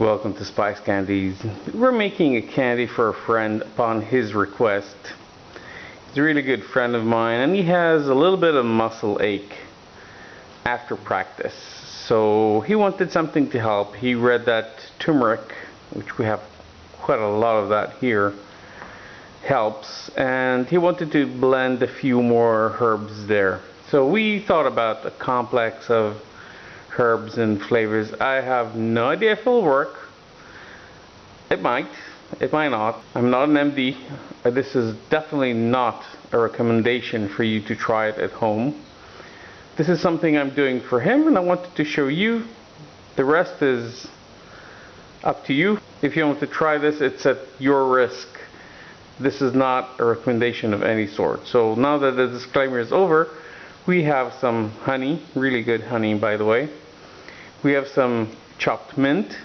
Welcome to SpiceCandies. We're making a candy for a friend upon his request. He's a really good friend of mine and he has a little bit of muscle ache after practice. So he wanted something to help. He read that turmeric, which we have quite a lot of that here, helps, and he wanted to blend a few more herbs there. So we thought about a complex of herbs and flavors. I have no idea if it'll work. It might not. I'm not an MD. This is definitely not a recommendation for you to try it at home. This is something I'm doing for him and I wanted to show you. The rest is up to you. If you want to try this, it's at your risk. This is not a recommendation of any sort. So now that the disclaimer is over, we have some honey, really good honey by the way. We have some chopped mint.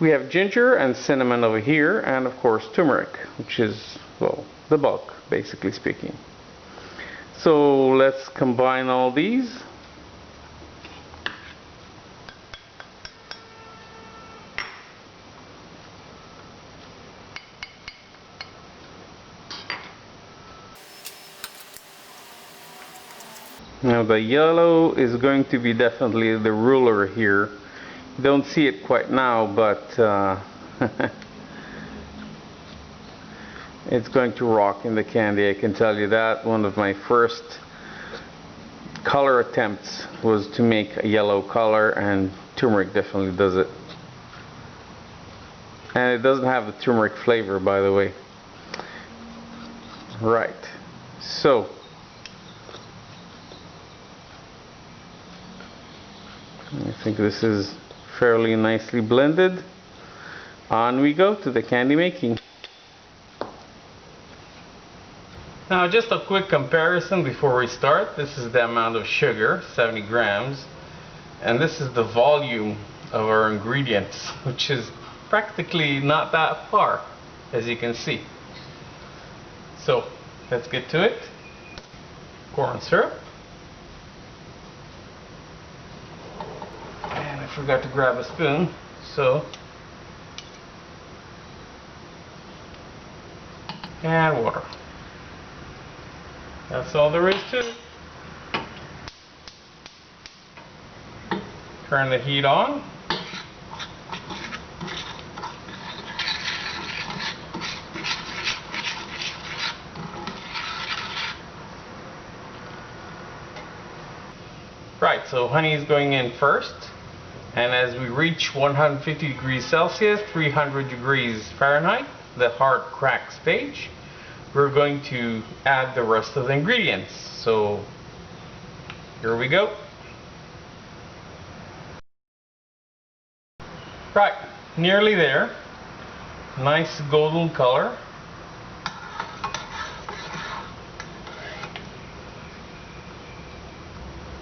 We have ginger and cinnamon over here, and of course turmeric, which is, well, the bulk, basically speaking. So let's combine all these. Now the yellow is going to be definitely the ruler here. You don't see it quite now, but it's going to rock in the candy, I can tell you that. One of my first color attempts was to make a yellow color, and turmeric definitely does it. And it doesn't have the turmeric flavor, by the way. Right, so I think this is fairly nicely blended. On we go to the candy making. Now just a quick comparison before we start. This is the amount of sugar, 70 grams, and this is the volume of our ingredients, which is practically not that far, as you can see. So let's get to it. Corn syrup. I forgot to grab a spoon, so, and water. That's all there is to it. Turn the heat on. Right, so honey is going in first. And as we reach 150 degrees Celsius, 300 degrees Fahrenheit, the hard crack stage, we're going to add the rest of the ingredients. So here we go. Right, nearly there. Nice golden color.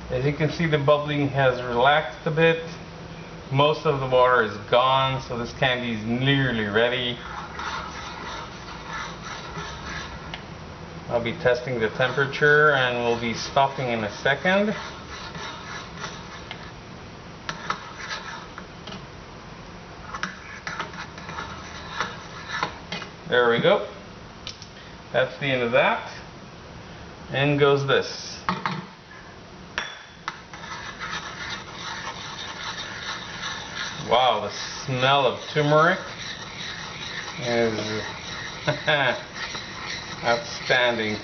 As you can see, the bubbling has relaxed a bit. Most of the water is gone, so this candy is nearly ready. I'll be testing the temperature and we'll be stopping in a second. There we go. That's the end of that. In goes this. Wow, the smell of turmeric is outstanding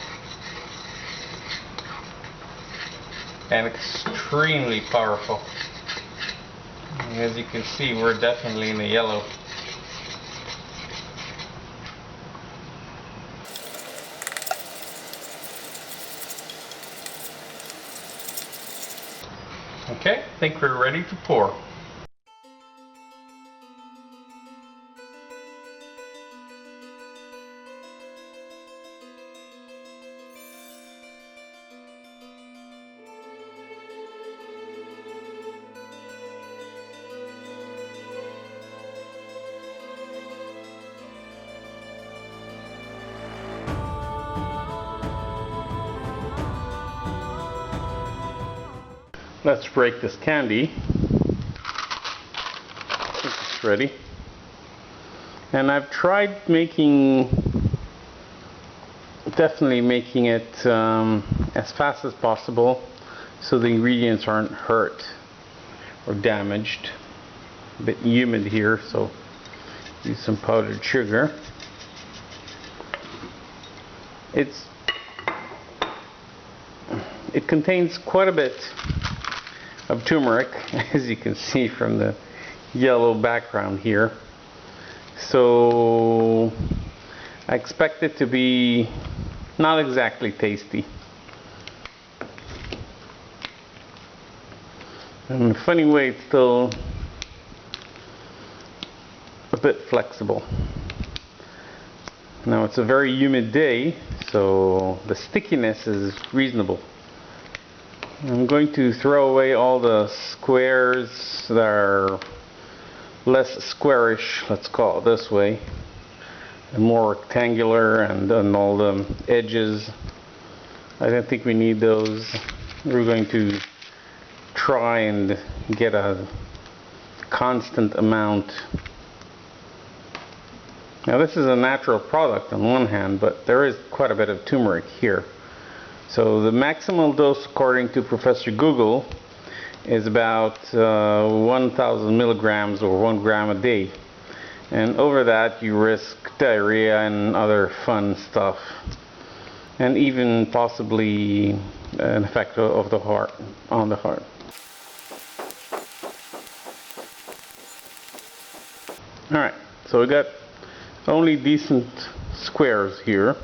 and extremely powerful. And as you can see, we're definitely in the yellow. Okay, I think we're ready to pour. Let's break this candy. almost ready. And I've tried definitely making it as fast as possible so the ingredients aren't hurt or damaged. A bit humid here, so use some powdered sugar. It contains quite a bit of turmeric, as you can see from the yellow background here. So I expect it to be not exactly tasty. In a funny way, it's still a bit flexible. Now it's a very humid day, so the stickiness is reasonable. I'm going to throw away all the squares that are less squarish, let's call it this way, and more rectangular, and all the edges. I don't think we need those. We're going to try and get a constant amount. Now this is a natural product on one hand, but there is quite a bit of turmeric here. So the maximal dose, according to Professor Google, is about 1,000 milligrams or 1 gram a day. And over that you risk diarrhea and other fun stuff. And even possibly an effect of the heart, on the heart. Alright, so we got only decent squares here.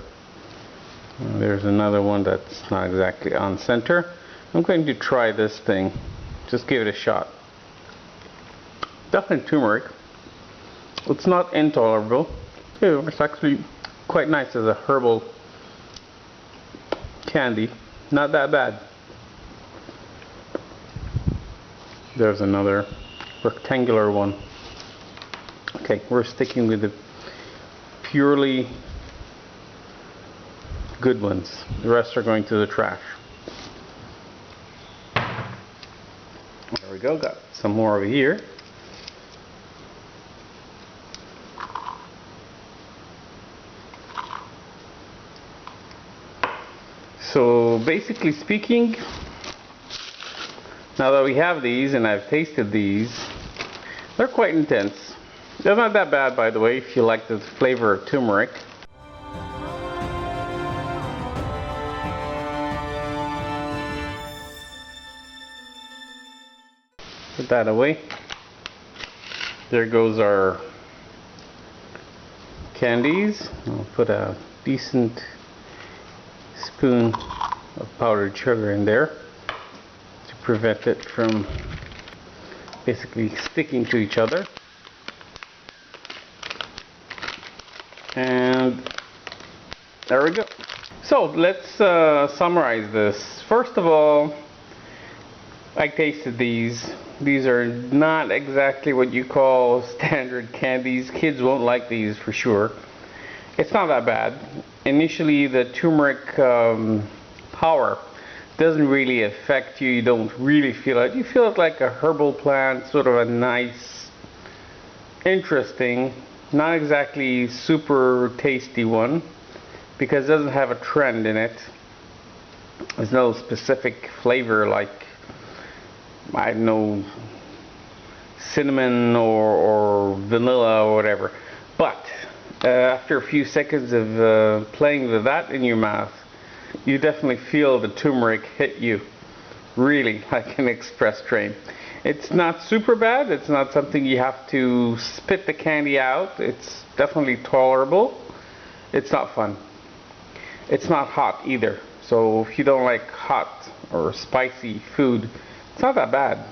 There's another one that's not exactly on center. I'm going to try this thing. Just give it a shot. Definitely turmeric. It's not intolerable. It's actually quite nice as a herbal candy. Not that bad. There's another rectangular one. Okay, we're sticking with the purely good ones. The rest are going to the trash. There we go, got some more over here. So basically speaking, now that we have these and I've tasted these, they're quite intense. They're not that bad, by the way, if you like the flavor of turmeric. Put that away. There goes our candies. I'll put a decent spoon of powdered sugar in there to prevent it from basically sticking to each other. And there we go. So let's summarize this. First of all, I tasted these. These are not exactly what you call standard candies. Kids won't like these for sure. It's not that bad. Initially, the turmeric power doesn't really affect you. You don't really feel it. You feel it like a herbal plant, sort of a nice, interesting, not exactly super tasty one, because it doesn't have a trend in it. There's no specific flavor like, I don't know, cinnamon or vanilla or whatever. But after a few seconds of playing with that in your mouth, you definitely feel the turmeric hit you, really, like an express train. It's not super bad. It's not something you have to spit the candy out. It's definitely tolerable. It's not fun. It's not hot either. So if you don't like hot or spicy food, it's not that bad.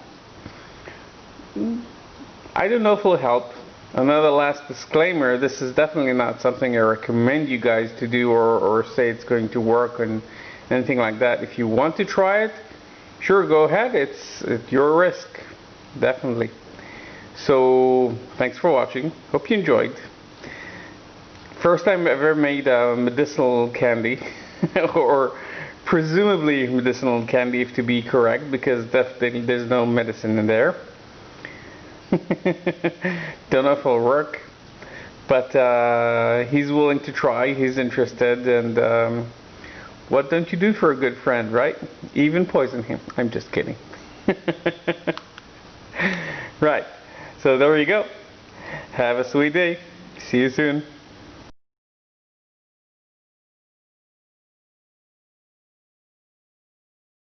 I don't know if it will help. Another last disclaimer, this is definitely not something I recommend you guys to do or say it's going to work and anything like that. If you want to try it, sure, go ahead. It's at your risk, definitely. So thanks for watching. Hope you enjoyed. First time I ever made a medicinal candy or presumably medicinal candy, if to be correct, because definitely there's no medicine in there. Don't know if it'll work, but he's willing to try. He's interested, and what don't you do for a good friend, right? Even poison him. I'm just kidding. Right. So there you go. Have a sweet day. See you soon.